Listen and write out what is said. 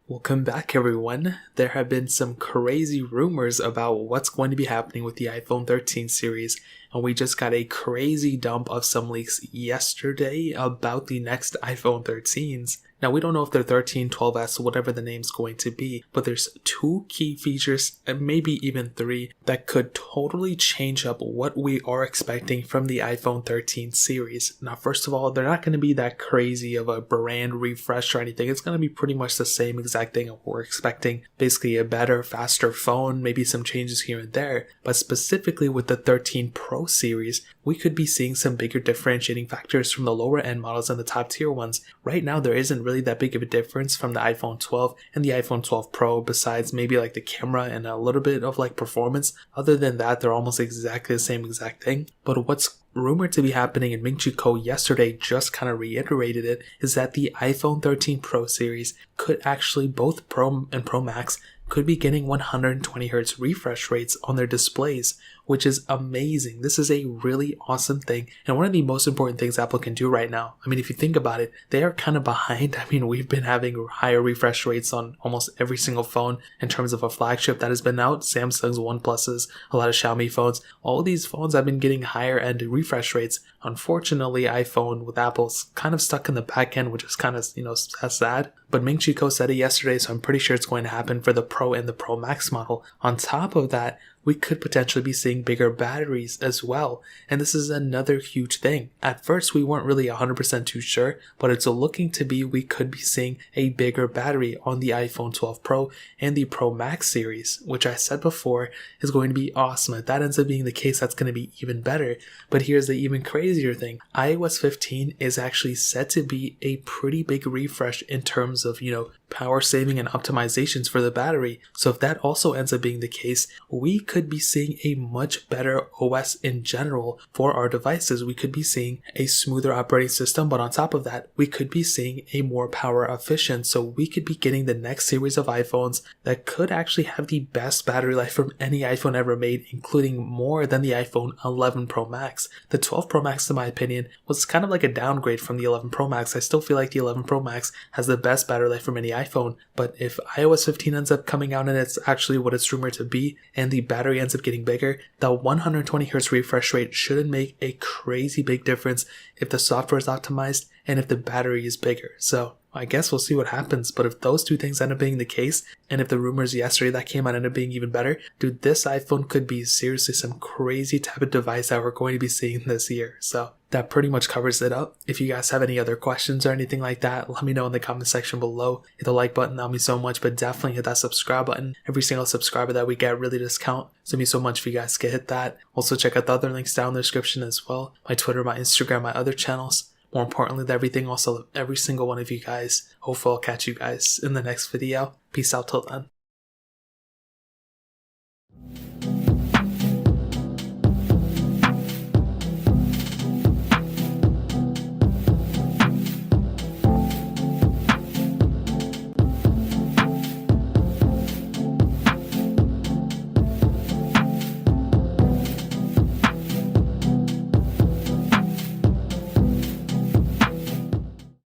Welcome back, everyone. There have been some crazy rumors about what's going to be happening with the iPhone 13 series, and we just got a crazy dump of some leaks yesterday about the next iPhone 13s. Now, we don't know if they're 13, 12S, whatever the name's going to be, but there's two key features, and maybe even three, that could totally change up what we are expecting from the iPhone 13 series. Now, first of all, they're not going to be that crazy of a brand refresh or anything. It's going to be pretty much the same exact thing we're expecting. Basically, a better, faster phone, maybe some changes here and there. But specifically with the 13 Pro series, we could be seeing some bigger differentiating factors from the lower end models and the top tier ones. Right now, there isn't really that big of a difference from the iPhone 12 and the iPhone 12 Pro, besides maybe like the camera and a little bit of like performance. Other than that, they're almost exactly the same exact thing. But what's rumored to be happening, and Ming Chi Kuo yesterday just kind of reiterated it, is that the iPhone 13 Pro series could actually, both Pro and Pro Max, could be getting 120Hz refresh rates on their displays, which is amazing. This is a really awesome thing, and one of the most important things Apple can do right now. I mean, if you think about it, they are kind of behind. I mean, we've been having higher refresh rates on almost every single phone in terms of a flagship that has been out. Samsung's, OnePlus's, a lot of Xiaomi phones. All of these phones have been getting higher end refresh rates. Unfortunately, iPhone with Apple's kind of stuck in the back end, which is kind of, sad. But Ming Chi Kuo said it yesterday, so I'm pretty sure it's going to happen for the Pro and the Pro Max model. On top of that, we could potentially be seeing bigger batteries as well. And this is another huge thing. At first, we weren't really 100% too sure, but it's looking to be we could be seeing a bigger battery on the iPhone 12 Pro and the Pro Max series, which I said before is going to be awesome. If that ends up being the case, that's going to be even better. But here's the even crazier thing. iOS 15 is actually set to be a pretty big refresh in terms of, power saving and optimizations for the battery. So if that also ends up being the case, we could be seeing a much better OS in general for our devices. We could be seeing a smoother operating system, but on top of that, we could be seeing a more power efficient. So we could be getting the next series of iPhones that could actually have the best battery life from any iPhone ever made, including more than the iPhone 11 Pro Max. The 12 Pro Max, in my opinion, was kind of like a downgrade from the 11 Pro Max. I still feel like the 11 Pro Max has the best battery life from any iPhone, but if iOS 15 ends up coming out and it's actually what it's rumored to be, and the battery ends up getting bigger, the 120Hz refresh rate shouldn't make a crazy big difference if the software is optimized and if the battery is bigger. So I guess we'll see what happens, but if those two things end up being the case, and if the rumors yesterday that came out end up being even better, dude, this iPhone could be seriously some crazy type of device that we're going to be seeing this year. So that pretty much covers it up. If you guys have any other questions or anything like that, let me know in the comment section below. Hit the like button, that'll mean so much, but definitely hit that subscribe button. Every single subscriber that we get really does count, so it means so much if you guys can hit that. Also check out the other links down in the description as well. My Twitter, my Instagram, my other channels. More importantly than everything, also every single one of you guys. Hopefully I'll catch you guys in the next video. Peace out till then.